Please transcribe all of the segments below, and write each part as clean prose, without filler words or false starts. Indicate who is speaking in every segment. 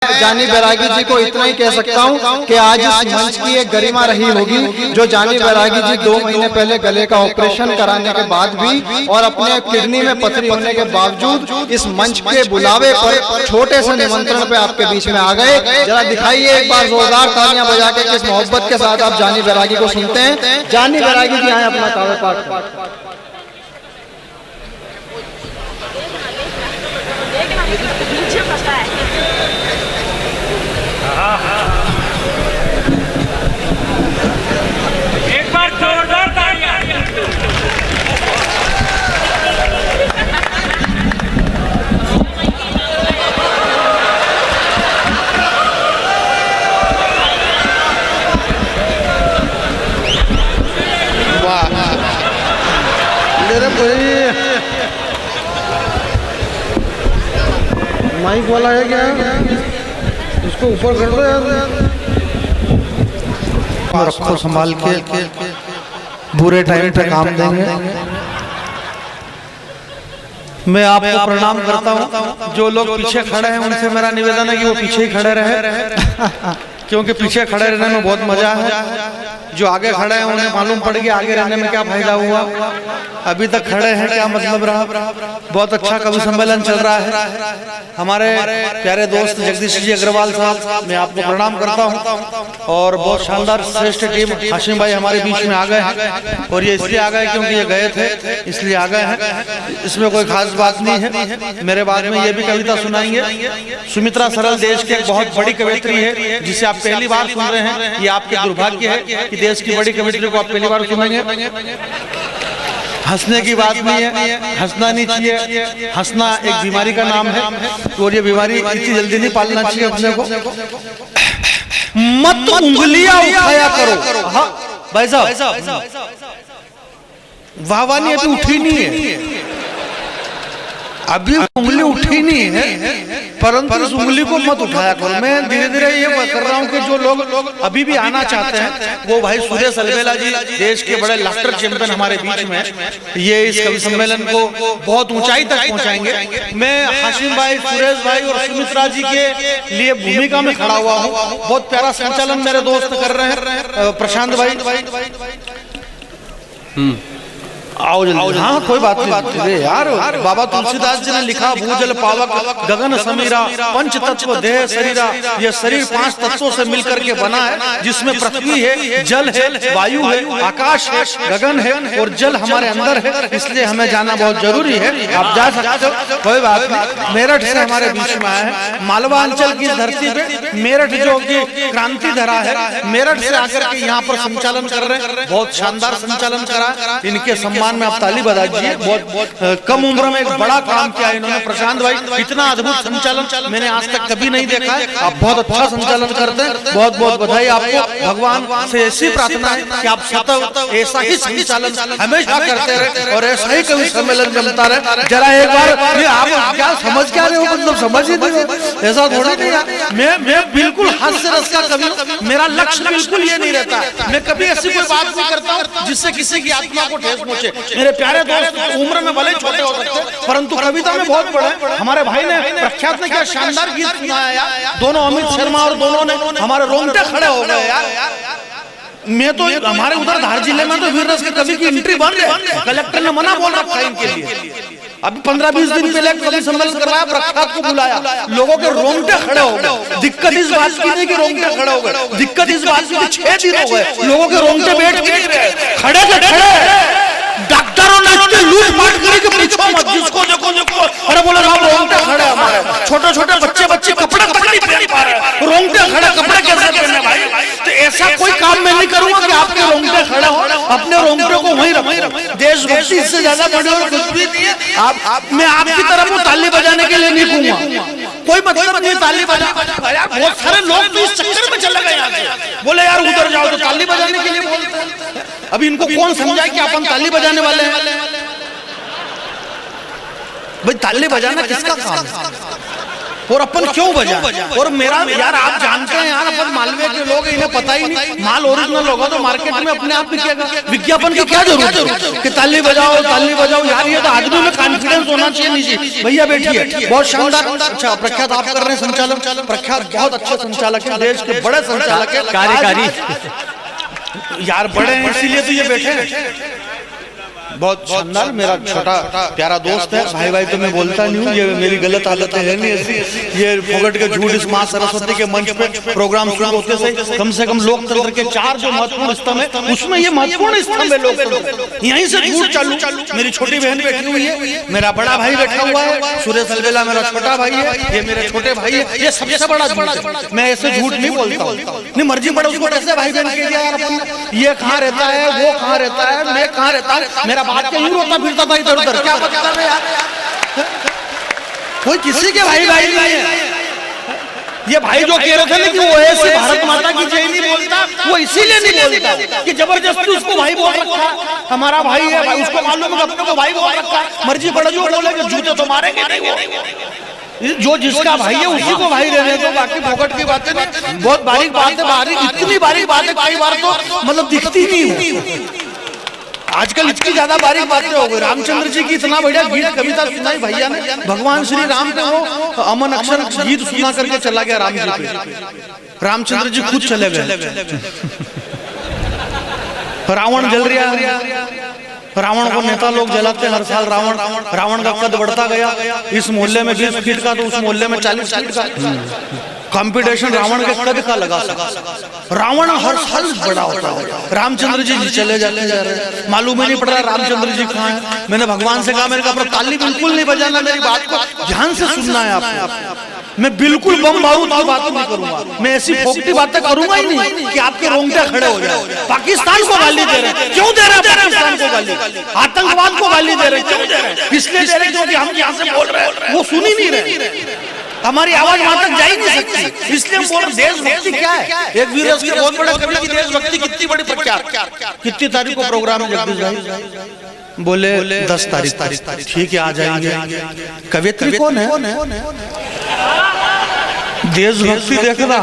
Speaker 1: जानी बैरागी जी को इतना ही कह सकता हूं कि आज इस मंच की एक गरिमा रही होगी जो जानी बैरागी जी 2 महीने पहले गले का ऑपरेशन कराने के बाद भी और अपने किडनी में पथरी होने के बावजूद इस मंच के बुलावे पर छोटे से निमंत्रण पे आपके बीच में आ गए। जरा दिखाइए एक बार जोरदार तालियां बजा के किस मोहब्बत के साथ आप जानी बैरागी को सुनते हैं। जानी बैरागी जी आए अपना कावे पाठ।
Speaker 2: एक बार जोरदार तालियां।
Speaker 3: वाह मेरे भाई माइक वाला है क्या? उसको ऊपर कर दो यार। रखो संभाल के, बुरे टाइम पे काम देंगे। मैं आपको प्रणाम करता हूँ। जो लोग पीछे खड़े हैं उनसे मेरा निवेदन है कि वो पीछे ही खड़े रहे क्योंकि पीछे खड़े रहने में बहुत मजा है। जो आगे खड़े हैं उन्हें मालूम पड़ गया आगे रहने में क्या फायदा हुआ। अभी तक खड़े हैं क्या मतलब रहा। बहुत अच्छा कवि सम्मेलन चल रहा है। हमारे प्यारे दोस्त जगदीश जी अग्रवाल साहब, मैं आपको प्रणाम करता हूं। और बहुत शानदार श्रेष्ठ टीम हाशिम भाई हमारे बीच में आ गए हैं और ये इसलिए आ गए क्योंकि ये गए थे इसलिए आ गए हैं। इसमें कोई खास बात नहीं है। मेरे बाद में ये भी कविता सुनाएंगे। सुमित्रा सरल देश की एक बहुत बड़ी कवियत्री है जिसे आप पहली बार सुन रहे हैं। ये आपके दुर्भाग्य है कि देश की बड़ी कवियत्री को आप पहली बार सुनेंगे। हंसने की बात नहीं है, हंसना नहीं चाहिए। हंसना एक बीमारी का नाम है और ये बीमारी इतनी जल्दी नहीं पालना चाहिए अपने को। मत उंगलियां उठाया करो। हाँ भाई साहब, वाहवानी अभी उठी नहीं है, अभी उंगली उठी नहीं है, परंतु उस उंगली को मत उठाया करो। मैं धीरे धीरे ये कर रहा हूँ कि जो लोग अभी भी आना चाहते हैं वो भाई सुरेश अलवेला जी, देश के बड़े लाफ्टर चैंपियन हमारे बीच में, ये इस कवि सम्मेलन को बहुत ऊंचाई तक पहुंचाएंगे। मैं हाशिम भाई, सुरेश भाई और सुमित्रा जी के लिए भूमिका में खड़ा हुआ हूँ। बहुत प्यारा संचालन मेरे दोस्त कर रहे हैं, प्रशांत भाई। आओ जल्दी। हाँ कोई बात नहीं यार। बाबा तुलसीदास जी ने लिखा भूजल पावक गगन समीरा पंच तत्व देह शरीरा। ये शरीर 5 तत्वों से मिलकर के बना है जिसमें पृथ्वी है, जल है, वायु है, आकाश है, गगन है और जल हमारे अंदर है। इसलिए हमें जाना बहुत जरूरी है। आप जा सकते हो, कोई बात नहीं। मेरठ से हमारे बीच में आए हैं। मालवा अंचल की धरती पे मेरठ जो की क्रांति धरा है, मेरठ से आकर के यहाँ पर संचालन कर रहे हैं। बहुत शानदार संचालन करा। इनके सम्मान में आप ताली बजा दीजिए। बहुत कम उम्र में एक बड़ा काम किया इन्होंने। प्रशांत भाई, इतना अद्भुत संचालन मैंने आज तक कभी नहीं देखा है। आप बहुत अच्छा संचालन करते हैं, बहुत बहुत बधाई आपको। भगवान से ऐसी प्रार्थना है कि आप सतत ऐसा ही संचालन हमेशा करते रहे और ऐसा ही कवि सम्मेलन चलता रहे। जरा एक बार आप क्या समझ क्या रहे हो, मतलब समझ ही नहीं, ऐसा थोड़ी नहीं। मैं बिल्कुल हास्य रस का कवि, मेरा लक्ष्य बिल्कुल ये नहीं रहता। मैं कभी ऐसी कोई बात नहीं करता हूँ जिससे किसी की आत्मा को ठेस पहुंचे। मेरे प्यारे दोस्त उम्र में भले छोटे हो सकते परंतु कविता में बहुत बड़े। हमारे भाई ने प्रख्यात ने क्या शानदार गीत सुनाया। दोनों अमित शर्मा और दोनों ने हमारे रोंगटे खड़े हो गए यार। मैं तो हमारे उधर धार जिले में तो वीर रस के कवि की एंट्री बंद है। कलेक्टर ने मना बोल रखा है इनके लिए। अभी 15-20 दिन पहले कवि सम्मेलन करवाया, प्रख्यात को बुलाया, लोगों के रोंगटे खड़े हो गए। दिक्कत इस बात की नहीं कि रोंगटे खड़े हो गए, दिक्कत इस बात की 6 दिन हो गए लोगों के रोंगटे बैठ के नहीं रहे, खड़े के खड़े। डॉक्टरों ने इतनी लूट मार करी कि पूछो मत। जिसको देखो अरे बोले साहब रोंगटे खड़े हमारे। छोटे छोटे बच्चे कपड़े तक नहीं पहन पा रहे, रोंगटे खड़े, कपड़े कैसे पहने भाई। तो ऐसा कोई काम मैं नहीं करूंगा कि आपके रोंगटे खड़े हो। अपने रोंगटे को वहीं रखो। देशभक्ति इससे ज्यादा बड़ी और कुछ भी नहीं है। मैं आपकी तरफ ताली बजाने के लिए नहीं कहूंगा, कोई मतलब नहीं ताली बजा। बहुत सारे लोग तो इस चक्कर में चले गए यहाँ से, बोले यार उधर जाओ तो ताली बजाने के लिए बोलते हैं। अभी इनको कौन समझाए कि अपन ताली बजाने वाले हैं। भाई ताली बजाना किसका काम है? और अपन क्यों बजाएं? और मेरा यार आप जानते हैं यार, अपन मालवे के लोग हैं, इन्हें पता ही नहीं, माल ओरिजिनल होगा तो मार्केट में अपने आप बिकेगा, विज्ञापन की क्या जरूरत है कि ताली बजाओ यार, ये तो आदमी में कॉन्फिडेंस होना चाहिए। नीचे भैया बैठिए, बहुत शानदार। अच्छा प्रख्यात आप कर रहे हैं संचालक, प्रख्यात बहुत अच्छे संचालक है, देश के बड़े संचालक है, कार्यकारी यार बड़े हैं, इसीलिए तो ये बैठे हैं। बहुत शानदार, मेरा छोटा प्यारा दोस्त है, भाई तो मैं बोलता नहीं हूँ, ये मेरी गलत आदत है नहीं ऐसी। ये फोगट के झूठ इस माँ सरस्वती के मंच पे प्रोग्राम शुरू होते से कम लोकतंत्र के 4 जो महत्वपूर्ण स्तंभ है, उसमें ये महत्वपूर्ण स्तंभ है लोकतंत्र। यहीं से झूठ चालू। मेरी छोटी बहन बैठी हुई है, मेरा बड़ा भाई बैठा हुआ है, सुरेश अलवेला मेरा छोटा भाई है, ये मेरे छोटे भाई है, ये सबसे बड़ा झूठ। मैं ऐसे झूठ नहीं बोलता, नहीं मर्जी पड़ा उसको कैसे भाई बहन कह दिया यार अपन, ये कहाँ रहता है, वो कहाँ रहता है, मैं कहाँ रहता हूँ, मेरा बात के यूं रोता फिरता था इधर उधर, क्या पता है यार, कोई किसी के भाई नहीं है। ये भाई जो कह रहे थे ना कि वो ऐसे भारत माता की जय नहीं बोलता, वो इसीलिए नहीं बोलता कि जबरदस्ती उसको भाई बोल रखा, हमारा भाई है भाई, उसको मालूम है अपने को भाई बोल रखा, मर्जी पड़ा जो बोलेंगे, जूते तो मारेंगे नहीं वो, जो जिसका भाई है उसी को भाई रहने दो, बाकी फोकट की बातें नहीं। बहुत बारीक बात है, बारीक इतनी बारीक बात है, कई बार तो मतलब दिखती नहीं। आजकल इतनी ज्यादा बारीक बातें हो गई। रामचंद्र जी की इतना बढ़िया गीत कविता सुनाई भैया ने, भगवान श्री राम पे वो अमन अक्षर गीत सुना करके चला गया राम जी पे, रामचंद्र जी खुद चले गए। रावण जल रहा, रावण को नेता लोग जलाते हर साल, रावण का कद बढ़ता गया, इस मोहल्ले में 20 फीट का तो उस मोहल्ले में 40 फीट का कंपटीशन रावण के कद का लगा सका। रावण हर साल बड़ा होता है, रामचंद्र जी चले जाते जा रहे, मालूम ही नहीं पड़ रहा रामचंद्र जी कहाँ है। मैंने भगवान से कहा, मैंने कहा ताली बिल्कुल नहीं बजाना, मेरी बात को ध्यान से सुनना है आपको, मैं बिल्कुल बम बारूद की बात नहीं करूंगा, मैं ऐसी फोकटी बातें करूंगा ही नहीं कि आपके रोंगटे खड़े हो जाए। पाकिस्तान को गाली दे रहे हैं, क्यों दे रहे हैं पाकिस्तान को गाली, आतंकवाद को गाली दे रहे हैं, क्यों दे रहे हैं, इसलिए दे रहे हैं क्योंकि हम यहाँ से बोल रहे हैं, वो सुन ही नहीं रहे, हमारी आवाज वहां तक जा ही नहीं सकती, इसलिए हम बोल रहे देशभक्ति क्या है। एक वीर के बहुत बड़े कवि की देशभक्ति कितनी बड़ी प्रख्यात, कितनी तारीख को प्रोग्राम है जगदीश भाई, बोले 10 तारीख, ठीक है आ जाएंगे। कवियत्री कौन है, देशभक्ति देखना,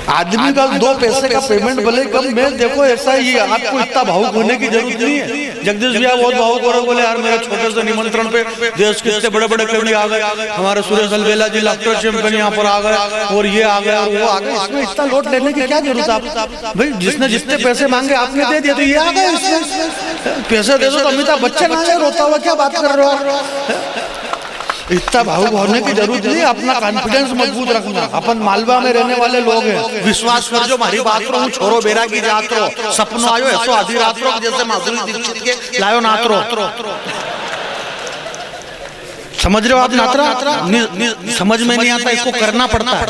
Speaker 3: आदमी का 2 पैसे का पेमेंट भले कम, मैं देखो ऐसा ही है, आपको इतना भावुक होने की जरूरत नहीं है। जगदीश भैया बहुत भावुक हो रहे, बोले यार मेरे छोटे से निमंत्रण पे देश के इतने बड़े बड़े कवि आ गए, हमारे सुरेश अलवेला जी लाफ्टर चैंपियन यहाँ पर आ गए, और ये आ गए और वो आ गए, इसमें इतना लोट लेने की क्या जरूरत है भाई, जिसने जितने पैसे मांगे आपने दे दिया तो ये आ गए, इसमें पैसे दे दो तो अमिताभ बच्चन आए रोता हुआ, क्या बात कर रहे हो, इतना भावुक होने की जरूरत नहीं, अपना कॉन्फिडेंस मजबूत रखना। अपन मालवा में रहने वाले लोग हैं, विश्वास कर जो मारी बात रो, छोरो बेरा की जात रो, सपनो आयो ऐसो आधी रात रो, जैसे माधुरी दीक्षित के लायो नात रो, समझ रहे हो आप नात्रा? समझ में नहीं आता, इसको करना पड़ता है,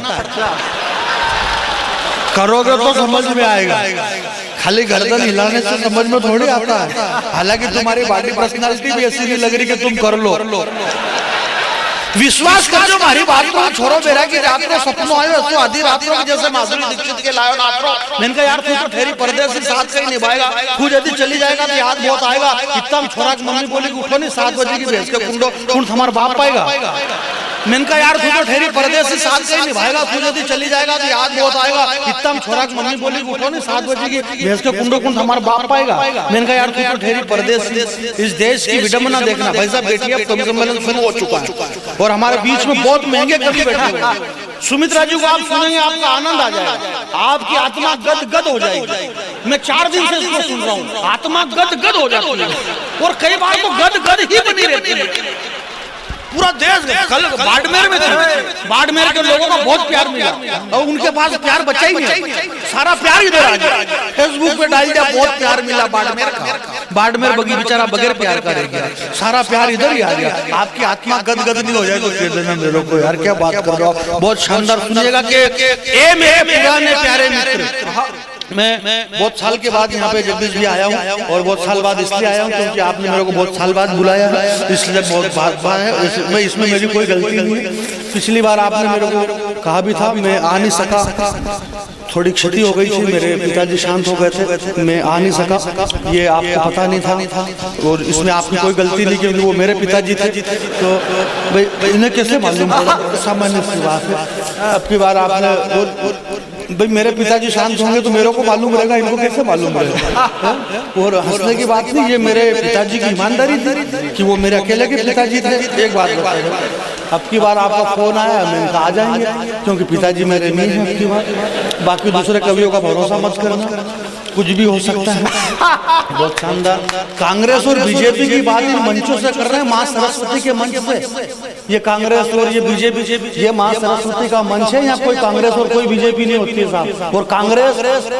Speaker 3: करोगे तो समझ में आएगा, खाली गर्दन हिलाने से समझ में थोड़ी आता है। हालांकि तुम्हारी बॉडी पर्सनालिटी भी ऐसी नहीं लग रही कि तुम कर लो, विश्वास कर जो हमारी बात को, छोरो बेरा की रात को सपनों आयो तो आधी रात को जैसे माधुरी दीक्षित के लायो नात्रो। मैंने कहा यार तू तो ठहरी परदेसी साथ कहीं निभाएगा, तू यदि चली जाएगा तो याद बहुत आएगा, इतना छोरा की मम्मी बोली कि उठो नहीं 7 बजे की भैंस के कुंडो कौन हमारा बाप पाएगा। मैंने कहा यार तू तो ठहरी परदेसी साथ कहीं निभाएगा, तू यदि चली जाएगा तो याद बहुत आएगा, इतना छोरा की मम्मी बोली कि उठो नहीं 7 बजे की भैंस के कुंडो कौन हमारा बाप पाएगा। मैंने कहा यार तू तो ठहरी परदेसी, इस देश की विडंबना देखना। भाई साहब बैठिए, अब कवि सम्मेलन शुरू हो चुका है और हमारे बीच में बहुत महंगे कवि बैठे हुए हैं। सुमित्रा जी को आप सुनेंगे आपका आनंद आ जाएगा, आपकी आत्मा गद गद हो जाएगी। मैं 4 दिन से इसको सुन रहा हूँ, आत्मा गद गद हो जाती है और कई बार तो गद गद ही बनी रहती है। पूरा देश, कल बाड़मेर में थे, बाड़मेर के लोगों को बहुत प्यार मिला और उनके पास प्यार बचा ही नहीं, सारा प्यार इधर आ गया। फेसबुक पे डाल दिया बहुत प्यार मिला बाड़मेर का, बाड़मेर बगी बेचारा बगैर प्यार का रह गया, सारा प्यार इधर ही आ गया। आपकी आत्मा गद गद नहीं हो जाए तो कह देना मेरे को यार क्या बात कर रहा हो। बहुत शानदार सुनिएगा कि ए मेरे पुराने प्यारे मित्र, मैं बहुत साल के बाद यहाँ पे जगदीश भी आया हूँ और बहुत साल बाद इसलिए आया हूँ क्योंकि आपने मेरे को बहुत साल बाद बुलाया है, इसलिए बहुत बात है। मैं इसमें मेरी कोई गलती नहीं है। पिछली बार आपने मेरे को कहा भी था, मैं आ नहीं सका, थोड़ी क्षति हो गई थी, मेरे पिताजी शांत हो गए थे, मैं आ नहीं सका, ये आपको पता नहीं था और इसमें आपकी कोई गलती नहीं क्योंकि वो मेरे पिताजी थे। तो भाई इन्हें कैसे मालूम पड़ा? सामान्य सी बात है। अब की बार आपने भाई मेरे पिताजी शांत होंगे तो मेरे को मालूम रहेगा, इनको कैसे मालूम रहेगा? और हंसने की बात नहीं, ये मेरे पिताजी की ईमानदारी थी कि वो मेरे अकेले के पिताजी थे। एक बात बताइए, अब की बार आपका फोन आया, मैंने कहा आ जाएंगे क्योंकि पिताजी मेरे नहीं हैं। अब की बार बाकी दूसरे कवियों का भरोसा मत करना, कुछ भी हो सकता है। बहुत शानदार। कांग्रेस और बीजेपी की बात इन मंचों से कर रहे हैं, माँ सरस्वती के मंच से। ये कांग्रेस और ये बीजेपी, ये माँ सरस्वती का मंच है, यहाँ कोई कांग्रेस और कोई बीजेपी नहीं होती है साहब। और कांग्रेस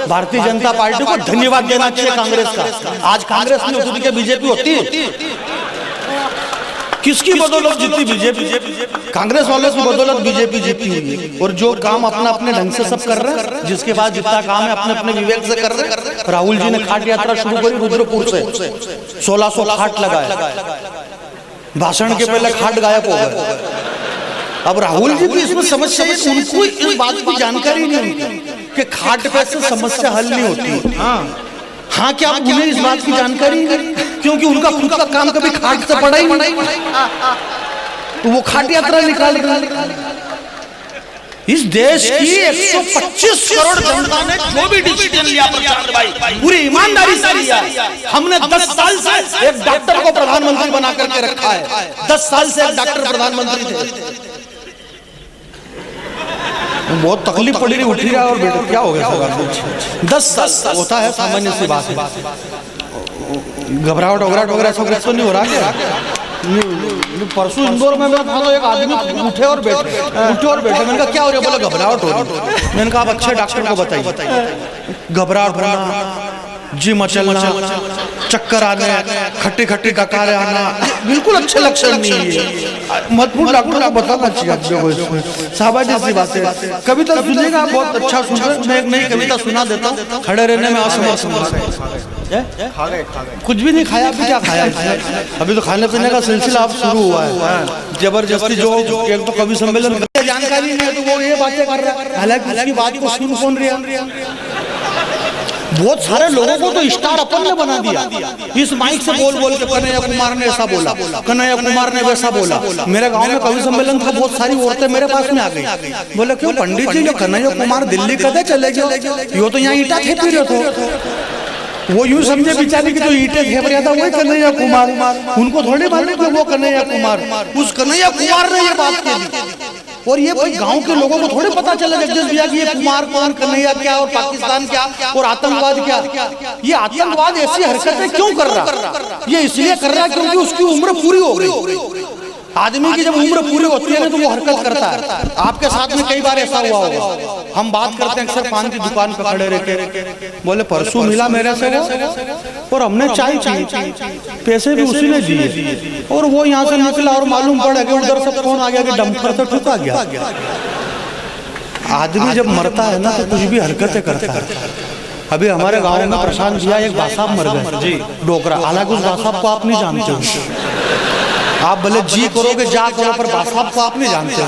Speaker 3: भारतीय जनता पार्टी को धन्यवाद देना चाहिए कांग्रेस का। आज कांग्रेस नहीं होती क्या बीजेपी होती है? किसकी बदौलत जीती बीजेपी? कांग्रेस वालों की बदौलत बीजेपी जीती हुई। और जो काम अपना अपने ढंग से सब कर रहे हैं, जिसके पास जितना काम है अपने अपने विवेक से कर रहे हैं। राहुल जी ने खाट यात्रा शुरू करी रुद्रपुर से, 1600 खाट लगाए, भाषण के पहले खाट गायब हो गए। अब राहुल जी की इसमें समस्या है, उनको इस बात की जानकारी नहीं कि खाट पे से समस्या हल नहीं होती। हाँ क्या उन्हें इस बात की जानकारी नहीं? क्योंकि उनका खुद का काम कभी खाट से पड़ा ही नहीं, तो वो खाट यात्रा निकाल रहे। इस देश की 125 करोड़ जनता ने जो भी डिसीजन लिया प्रशांत भाई पूरी ईमानदारी से लिया। हमने 10 साल से एक डॉक्टर को प्रधानमंत्री बना करके रखा है। 10 साल से एक डॉक्टर प्रधानमंत्री थे। बहुत तकलीफ पड़ी रही, उठी रहा और बेटा क्या हो गया? 10 साल होता है, सामान्य सी बात है। घबराहट वगैरह सब कुछ तो नहीं हो रहा क्या? परसों इंदौर में मैं था तो एक आदमी उठे और बैठे। मैंने कहा क्या हो रहा है? बोला घबराहट हो रही। मैंने कहा आप अच्छे डॉक्टर को बताइए। घबराहट होना, जी मचलना, चक्कर आने, खट्टी खट्टी डकारे आना बिल्कुल अच्छे लक्षण नहीं है। महत्वपूर्ण डॉक्टर को बताना चाहिए आदमी को। सामान्य सी बात है। कविता सुनिएगा, आप बहुत अच्छा सुन रहे हैं। मैं एक नई कविता सुना देता हूँ। खड़े रहने में असमर्थ। कुछ भी नहीं खाया, अभी क्या खाया? अभी तो खाने पीने का सिलसिला अब शुरू हुआ है जबरदस्ती। जो एक तो कवि सम्मेलन जानकारी नहीं है तो वो ये बातें कर रहा है, हालांकि उसकी बात को सुन कौन रहा? बहुत सारे लोगों को तो स्टार अपन ने बना दिया। इस माइक से बोल के कन्हैया कुमार ने ऐसा बोला, कन्हैया कुमार ने वैसा बोला। मेरे गांव में कवि सम्मेलन था, बहुत सारी औरतें मेरे पास में आ गई। बोले क्यों पंडित जी, जो कन्हैया कुमार दिल्ली कदे चले गए? यो तो यहाँ ईटा खेपी रहे थे। वो यूं समझे बेचारी की जो ईटे खेप रहा था वही कन्हैया कुमार। उनको थोड़ी मालूम कि वो कन्हैया कुमार, उस कन्हैया कुमार ने ये बात की। और ये गांव के लोगों को थोड़े पता चला जगदीश भैया कि ये कुमार कौन, कन्हैया क्या और पाकिस्तान क्या और आतंकवाद क्या। ये आतंकवाद ऐसी हरकतें क्यों कर रहा? ये इसलिए कर रहा है क्योंकि उसकी उम्र पूरी हो गई। आदमी की जब उम्र पूरी होती है ना तो वो हरकत करता है। आपके साथ में कई बार ऐसा हुआ होगा। हम बात करते हैं अक्सर पान की दुकान पर खड़े रहकर, बोले परसों मिला मेरे से और हमने चाय पी, पैसे भी उसी ने दिए और वो यहाँ से निकला और मालूम पड़ा कि उधर से फोन आ गया कि डंपर से ठुका गया। आदमी जब मरता है ना तो कुछ भी हरकतें करता है। अभी हमारे गाँव में प्रशांत भैया एक बासाब मर गए डोकरा। हालांकि उस बासाब को आप नहीं जानते हो, आप भले जी करोगे जा करो, पर बासाब को आप नहीं जानते हो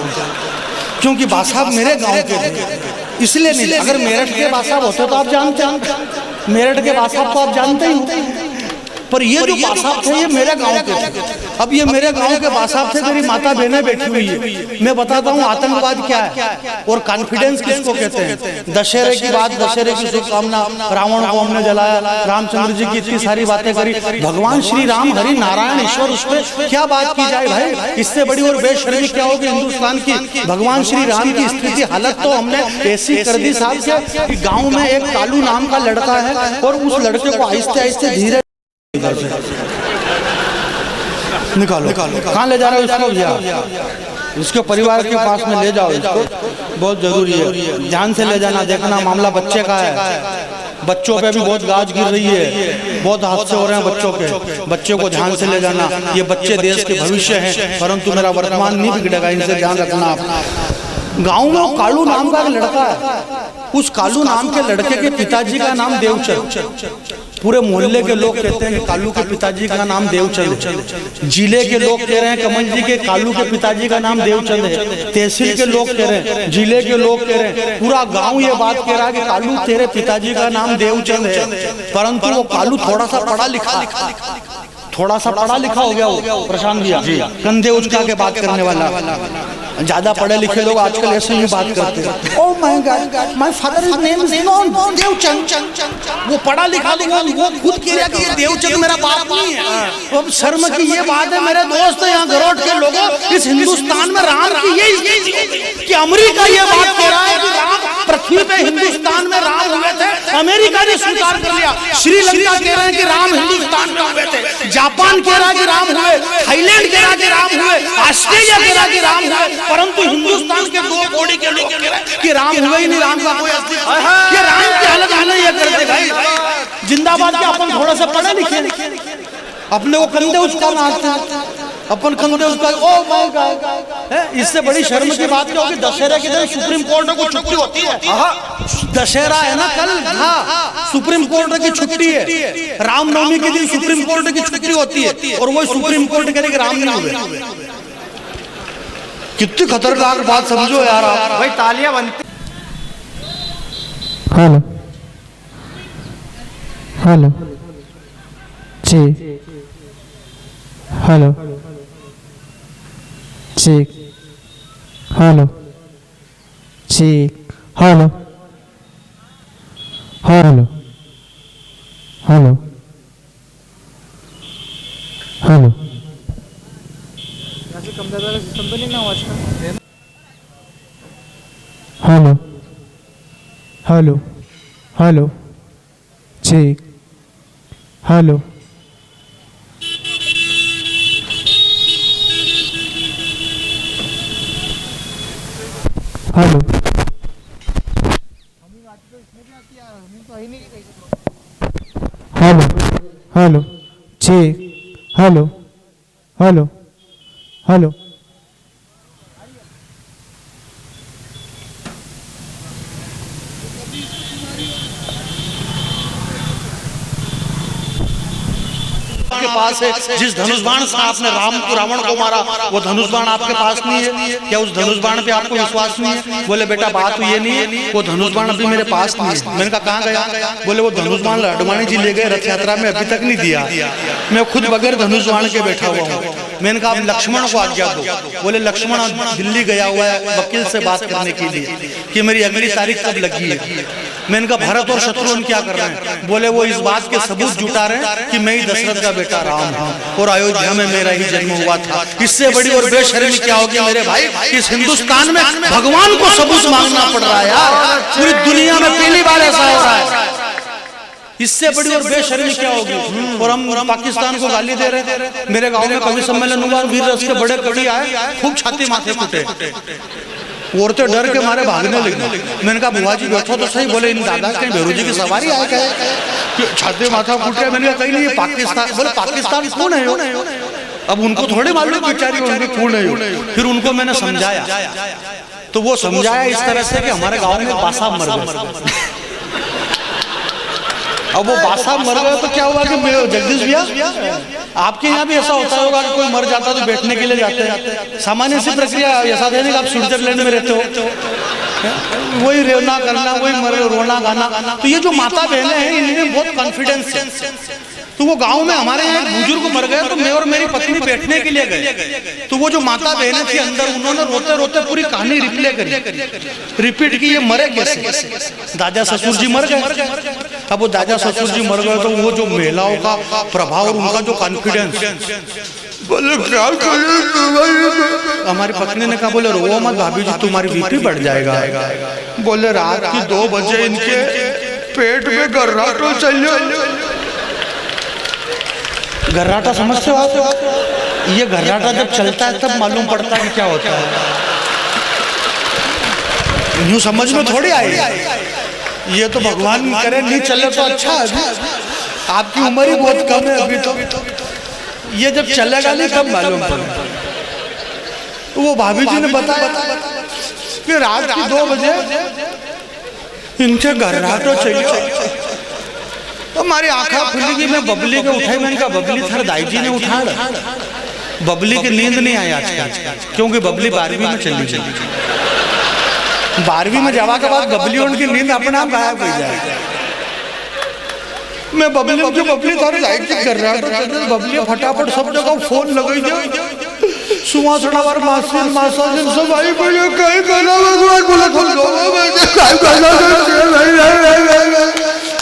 Speaker 3: क्योंकि बासाब मेरे गांव के थे इसलिए नहीं। अगर मेरठ के बासाब होते तो आप जानते हैं, मेरठ के बासाब को आप जानते ही। पर ये जो बासाब थे ये मेरे गांव के थे। अब ये मेरे गांव के बासाब थे, मेरी माता बहनें बैठी हुई है। मैं बताता हूँ आतंकवाद क्या है और कॉन्फिडेंस किसको कहते हैं। दशहरे की बात, दशहरे की शुभकामना, रावण को हमने जलाया, रामचंद्र जी की इतनी सारी बातें करी। भगवान श्री राम हरि नारायण ईश्वर, उस पर क्या बात की जाए भाई? इससे बड़ी और बेशर्मी क्या होगी हिंदुस्तान की? भगवान श्री राम की स्थिति हालत तो हमने ऐसी कर दी साहब कि गाँव में एक कालू नाम का लड़का है और उस लड़के को आहिस्ते आहिस्ते धीरे इधर से निकालो। कहाँ ले जा रहे हो इसको? भैया इसके परिवार के पास में ले जाओ, इसको बहुत जरूरी है। ध्यान से ले जाना, देखना मामला बच्चे का है। बच्चों पे भी बहुत गाज गिर रही है, बहुत हादसे हो रहे हैं बच्चों के। बच्चों को ध्यान से ले जाना। ये बच्चे देश के भविष्य हैं, परंतु मेरा वर्तमान नहीं बिगड़ेगा, इनसे ध्यान रखना आप। गाँव में कालू नाम का एक लड़का है। उस कालू नाम के लड़के के पिताजी का नाम देवचंद। पूरे मोहल्ले के लोग कहते हैं कि कालू के पिताजी का नाम देवचंद है। जिले के लोग कह रहे हैं कमल जी के कालू के पिताजी का नाम देवचंद है। तहसील के लोग कह रहे हैं, जिले के लोग कह रहे हैं, पूरा गांव ये बात कह रहा है कि कालू तेरे पिताजी का नाम देवचंद है। परंतु वो कालू थोड़ा सा पढ़ा लिखा हो गया वो प्रशांत भैया, कंधे उचका के बात करने वाला। ज्यादा पढ़े लिखे लोग आजकल ऐसे ही बात करते हैं। Oh my God, my father is name is Devchand. वो पढ़ा लिखा वो खुद कह रहा कि ये देवचंद मेरा बाप नहीं है। अब शर्म की ये बात है मेरे दोस्त, यहाँ गरोट के लोगों, इस हिंदुस्तान में राम की ये कि अमेरिका ये बात कह रहा है कि राम पृथ्वी पे हिंदुस्तान में राम हुए थे, अमेरिका ने स्वीकार कर लिया। श्रीलंका कह रहे हैं कि राम हिंदुस्तान में हुए थे, जापान कह रहा है कि राम हुए, थाईलैंड कह रहा है कि राम हुए, ऑस्ट्रेलिया कह रहा है कि राम हुए, परंतु हिंदुस्तान के 2 कौड़ी के लोग कह रहे हैं कि राम हुए ही नहीं, राम का कोई अस्तित्व। ये राम की हालत हमने ये करते भाई। जिंदाबाद के अपन थोड़ा सा पढ़े लिखे, अपने वो कंधे उचकाना आते हैं, अपन कंधे उचका। ओ माय गॉड, इससे बड़ी शर्म की बात क्या होगी? दशहरे के दिन सुप्रीम कोर्ट को छुट्टी होती है। दशहरा है ना कल, हाँ, सुप्रीम कोर्ट की छुट्टी है। रामनवमी के दिन सुप्रीम कोर्ट की छुट्टी होती है और वही सुप्रीम कोर्ट कह रही कि राम नहीं हुए। कितनी खतरनाक बात समझो यार आप।
Speaker 1: भाई तालियां बनती।
Speaker 4: हेलो हेलो जी, हेलो जी, हेलो जी, hello hello hello hello. Hello hello hello जी, हेलो हेलो हेलो हेलो जी, हेलो हेलो हेलो।
Speaker 3: आपके पास है, जिस धनुष बाण से आपने रावण को मारा वो धनुष बाण आपके पास नहीं है क्या? उस धनुष बाण पे आपको विश्वास नहीं है? बोले बेटा बात तो ये नहीं है, वो धनुष बाण अभी मेरे पास नहीं है। मैंने कहा कहाँ गया? बोले वो धनुष बाण अडवाणी जी ले गए रथ यात्रा में, अभी तक नहीं दिया। मैं खुद बगैर धनुष बाण के बैठा हुआ हूँ। मैंने कहा लक्ष्मण को आज्ञा दो। बोले लक्ष्मण दिल्ली गया हुआ है वकील से बात करने के लिए कि मेरी अगली तारीख कब लगी है। मैंने कहा भरत और शत्रुघ्न क्या कर रहे हैं? बोले वो इस बात के सबूत जुटा रहे हैं कि मैं ही दशरथ का बेटा राम हूँ और अयोध्या में मेरा ही जन्म हुआ था। इससे बड़ी और बेशर्मी क्या होगी मेरे भाई? इस हिंदुस्तान में भगवान को सबूत मांगना पड़ रहा है यार। पूरी दुनिया में पहली बार ऐसा हो रहा है। इससे बड़ी और बेशर्मी क्या होगी? और हम पाकिस्तान को गाली दे रहे हैं। मेरे गांव में कवि सम्मेलन हुआ, वीर रस के बड़े कवि आए, खूब छाती माथे फूटे, औरतें डर के मारे भागने लगी। मैंने कहा बुआ जी बैठो तो सही। बोले इन दादा कहीं भैरू जी की सवारी आए क्या? छाती माथा फूटे। मैंने कहा कहीं नहीं, पाकिस्तान। बोले पाकिस्तान कौन है? अब उनको थोड़े मालूम बेचारी कौन है। फिर उनको मैंने समझाया, तो वो समझाया इस तरह से कि हमारे गाँव में बासा मर गए। अब वो बासा मर गए तो क्या हुआ कि जगदीश भैया आपके यहाँ भी ऐसा होता होगा कि कोई मर जाता तो बैठने के लिए जाते हैं, सामान्य सी प्रक्रिया। ऐसा नहीं कि आप स्विट्जरलैंड में रहते हो, वही रोना करना, वही रोना गाना। तो ये जो माता बहनें हैं इनमें बहुत कॉन्फिडेंस है। तो वो गांव में हमारे यहाँ बुजुर्ग मर गए तो मैं और मेरी पत्नी बैठने के लिए गए। तो वो जो माता बहनें थी अंदर, उन्होंने रोते रोते पूरी कहानी रिप्ले करी, रिपीट की ये मरे कैसे। दादा ससुर जी मर गए। अब वो दादा ससुर जी मर गए तो वो जो महिलाओं का प्रभाव और उनका जो कॉन्फिडेंस, बोले क्या करें? हमारी पत्नी ने कहा बोले रो मत भाभी जी, तुम्हारी बीपी बढ़ जाएगा। बोले रात की 2 बजे इनके पेट में गर्राटा चल। गर्राटा समझते हो आप? ये गर्राटा जब चलता है तब मालूम पड़ता है क्या होता है। यूं समझ में थोड़ी आई। ये तो भगवान करे नहीं चले तो अच्छा है। अभी आपकी उम्र ही बहुत कम है अभी तो। ये जब चलेगा नहीं तब मालूम पड़ेगा। तो वो भाभी जी ने बताया कि रात की 2 बजे इनके गर्राटा चाहिए। हमारी आंखा खुली गई, मैं बबली के उठाई, मैंने कहा बबली थार दाई जी ने उठा। बबली की नींद नहीं आई आजकल, क्योंकि बबली 12वीं में चली गई। 12वीं में जावा के बाद बबली उनकी नींद अपने आप गायब हो जाए। मैं बबली थारे दाई जी कर रहा था, बबली फटाफट सब जगह फोन लगाई दे, सुवासड़ा वार मासी मासाजन सब आई बोले कहीं करना भगवान बोला खोल दो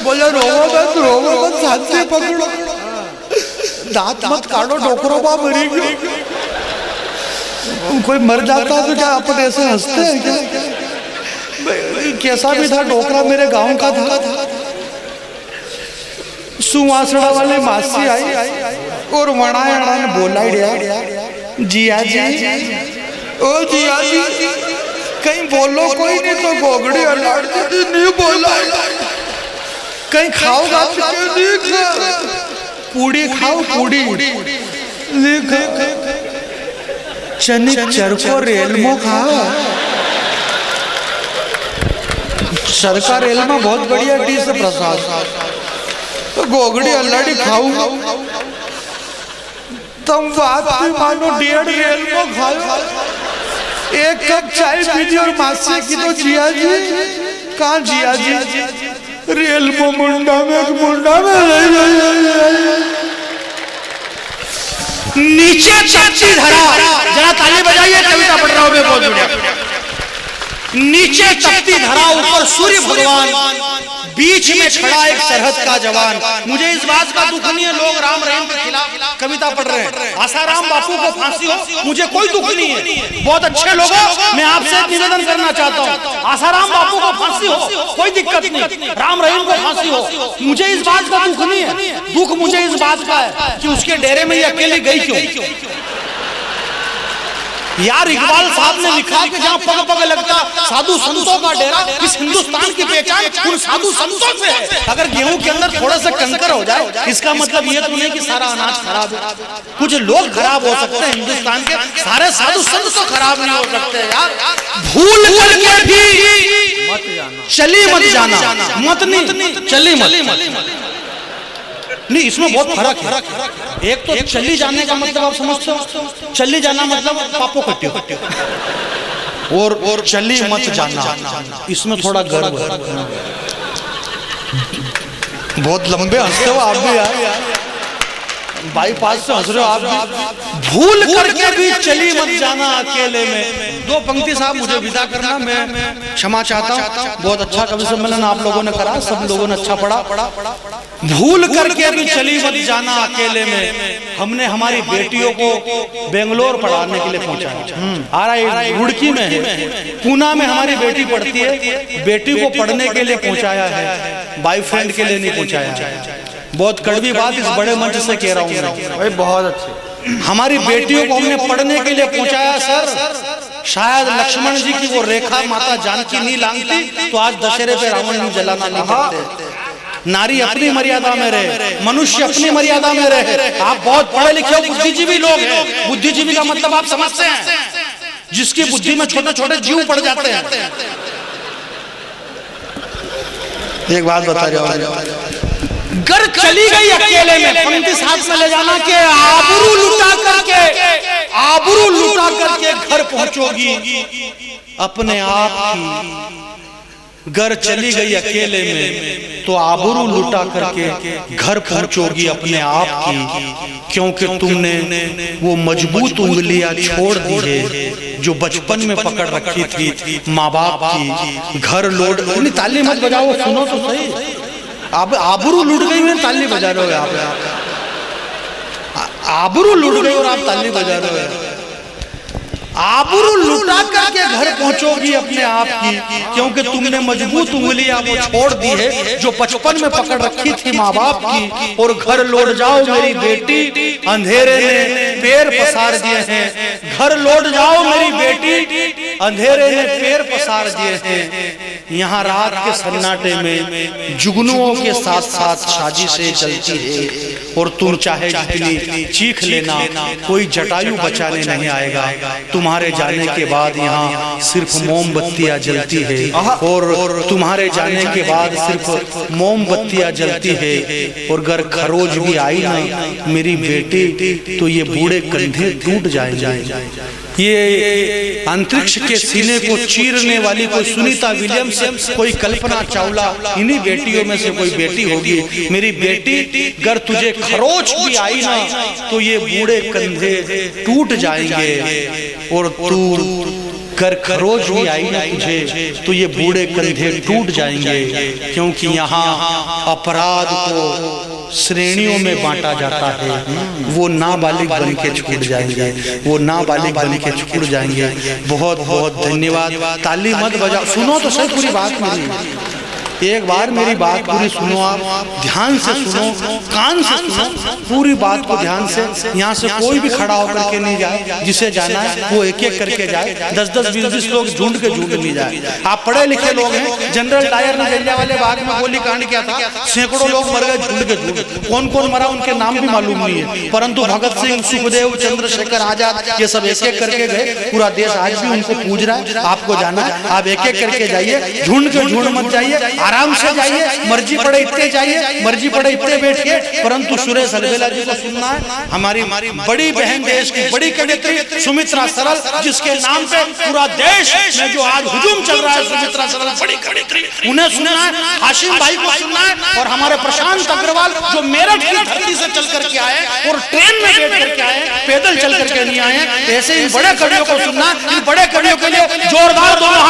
Speaker 3: बोले रोवो मत शांति पकड़ो, दांत मत काटो, डोकरो बा मरेगी। कोई मर जाता तो क्या अपन ऐसे हंसते हैं क्या? कैसा भी था डोकरा मेरे गांव का था। सुवासड़ा वाली मासी आई और वणायणा ने बोला जिया जी, ओ जिया जी कहीं बोलो, कोई नहीं तो गोगड़ी अलाड़ती नहीं बोला, कहीं खाओगा पूड़ी खाओ, पूड़ी चनिक चरको रेलमो खा। सरका रेल में बहुत बढ़िया डिश है प्रसाद, तो गोगड़ी अल्लाड़ी खाऊ। तुम बात भी मानो, 1.5 रेल में खाओ, 1 कप चाय पीजी और मासी की तो जिया जी कहाँ, जिया जी रेल में मुंडा में नीचे चपटी धरा। जरा ताली बजाइए, कविता पढ़ रहा हूं मैं बहुत बढ़िया। नीचे चपटी धरा, ऊपर सूर्य भगवान, बीच में खड़ा एक सरहद का जवान। मुझे इस बात का दुख नहीं है लोग राम रहीम के खिलाफ कविता पढ़ रहे हैं। आसाराम बापू को फांसी हो, मुझे कोई दुख नहीं है। बहुत अच्छे लोगों, मैं आपसे निवेदन करना चाहता हूँ, आसाराम बापू को फांसी हो, कोई दिक्कत नहीं, राम रहीम को फांसी हो, मुझे इस बात का दुख नहीं है। दुख मुझे इस बात का है कि उसके डेरे में ये अकेले गई क्यों। यार इकबाल साहब ने लिखा कि जहाँ पग पग लगता साधु संतों का डेरा, इस हिंदुस्तान की पहचान उन साधु संतों से है। अगर गेहूं के अंदर थोड़ा सा कंकर हो जाए, इसका मतलब ये तो नहीं कि सारा अनाज खराब है। कुछ लोग खराब हो सकते हैं, हिंदुस्तान के सारे साधु संत तो खराब नहीं हो सकते यार। भूल करके भी चली मत जाना, मत नहीं चली मत नहीं, इसमें बहुत फर्क है। एक तो चली जाने का मतलब आप समझते हो, चली जाना मतलब पापो कट्टी, और चली मत जाना इसमें थोड़ा गर्व है। बहुत लंबे हंसते हो आप भी यार, बाईपास से हंस रहे हो आप भी। भूल करके भी चली मत जाना अकेले में। 2 पंक्ति साहब मुझे विदा करना, मैं क्षमा चाहता हूँ। बहुत अच्छा कवि सम्मेलन आप लोगों ने करा, सब लोगों ने अच्छा पढ़ा। भूल करके भी चली मत जाना अकेले में। हमने हमारी बेटियों को बेंगलोर पढ़ाने के लिए पहुंचाया, रुड़की में है, पूना में हमारी बेटी पढ़ती है, बेटी को पढ़ने के लिए पहुंचाया है, बॉयफ्रेंड के लिए नहीं पहुंचाया है। बहुत कड़वी बात इस बड़े मंच से कह रहा हूँ भाई, बहुत अच्छे। हमारी बेटियों को हमने पढ़ने के लिए पहुंचाया सर। शायद लक्ष्मण जी की वो रेखा माता जानकी नहीं लांघती तो आज दशहरे पे रावण नहीं जलाना नहीं करते। नारी अपनी मर्यादा में रहे, मनुष्य अपनी मर्यादा में रहे। आप बहुत पढ़े लिखे बुद्धिजीवी लोग हैं। बुद्धिजीवी का मतलब आप समझते हैं, जिसकी बुद्धि में छोटे छोटे जीव पड़ जाते हैं। एक बात बता रहा हूं, घर चली गई अकेले में, पंक्ति साथ में ले जाना के आबरू लुटा करके घर पहुंचोगी अपने आप की। घर चली गई अकेले में तो आबरू लुटा करके घर पहुंचोगी अपने आप की, क्योंकि तुमने वो मजबूत उंगलियां छोड़ दी है जो बचपन में पकड़ रखी थी माँ बाप की। घर लौट, ताली मत बजाओ, सुनो तो सही। अब आबरू लूट गई में ताली बजा रहे हो आप, आबरू लूट गई और आप ताली बजा रहे हो। आबरू लुटा करके घर पहुंचोगी अपने आप की, क्योंकि तुमने मजबूत उंगलियां वो छोड़ दी है जो बचपन में पकड़ रखी थी माँ बाप की। और घर लौट जाओ मेरी बेटी, अंधेरे ने पैर पसार दिए हैं। घर लौट जाओ मेरी बेटी, अंधेरे ने पैर पसार दिए हैं। यहाँ रात के सन्नाटे में जुगनुओं के साथ साथ साजिशें चलती है और तुम चाहे जितनी चीख लेना, कोई जटायु बचाने नहीं आएगा। तुम्हारे जाने के बाद यहाँ सिर्फ मोमबत्तियाँ जलती है और तुम्हारे जाने के बाद सिर्फ मोमबत्तियाँ जलती है। और अगर खरोज भी आई ना मेरी बेटी तो ये बूढ़े कंधे टूट जाएंगे। ये अंतरिक्ष के सीने को चीरने वाली कोई सुनीता विलियम्स, कोई कल्पना चावला, इन्हीं बेटियों में से कोई बेटी होगी। मेरी बेटी अगर तुझे खरोच भी आई ना तो ये बूढ़े कंधे टूट जाएंगे। और तू कर खरोच भी आई ना तुझे तो ये बूढ़े कंधे टूट जाएंगे। क्योंकि यहाँ अपराध को श्रेणियों में बांटा जाता है। वो नाबालिग बन के छूट जाएंगे, वो नाबालिग बन के छूट जाएंगे। बहुत बहुत धन्यवाद। ताली मत बजाओ, सुनो तो सही पूरी बात मेरी। एक बार मेरी बात पूरी सुनो, आप ध्यान से सुनो, कान से सुनो पूरी बात को ध्यान से। यहाँ से कोई भी खड़ा होकर के नहीं जाए, जिसे जाना है वो एक एक करके जाए। 10-10, 20-20 लोग झुंड के झुंड नहीं जाए। आप पढ़े लिखे लोग हैं। जनरल डायर ने जलियांवाले बाग में गोली कांड किया था, सैकड़ों लोग मर गए झुंड के झुंड। कौन कौन मरा उनके नाम भी मालूम नहीं है, परंतु भगत सिंह, सुखदेव, चंद्रशेखर आजाद ये सब एक एक करके गए। पूरा देश आज भी उनको पूज रहा है। आपको जाना है, आप एक एक करके जाइए, झुंड के झुंड मत जाइए, आराम से जाइए। मर्जी पड़े इतने जाइए, मर्जी पड़े इतने बैठ के, परंतु सुरेश अलवेला जी को सुनना है। हमारी बड़ी बहन, देश की बड़ी कवियत्री सुमित्रा सरल, जिसके नाम पे पूरा देश में जो आज हुजूम चल रहा है, सुमित्रा सरल बड़ी कवियत्री, उन्हें सुनना है। हाशिम भाई को सुनना है। और हमारे प्रशांत अग्रवाल जो मेरठ की धरती से चल करके आए और ट्रेन में बैठ करके आए, पैदल चल करके नहीं आए, ऐसे इन बड़े कवियों को सुनना। इन बड़े कवियों के लिए जोरदार दोनों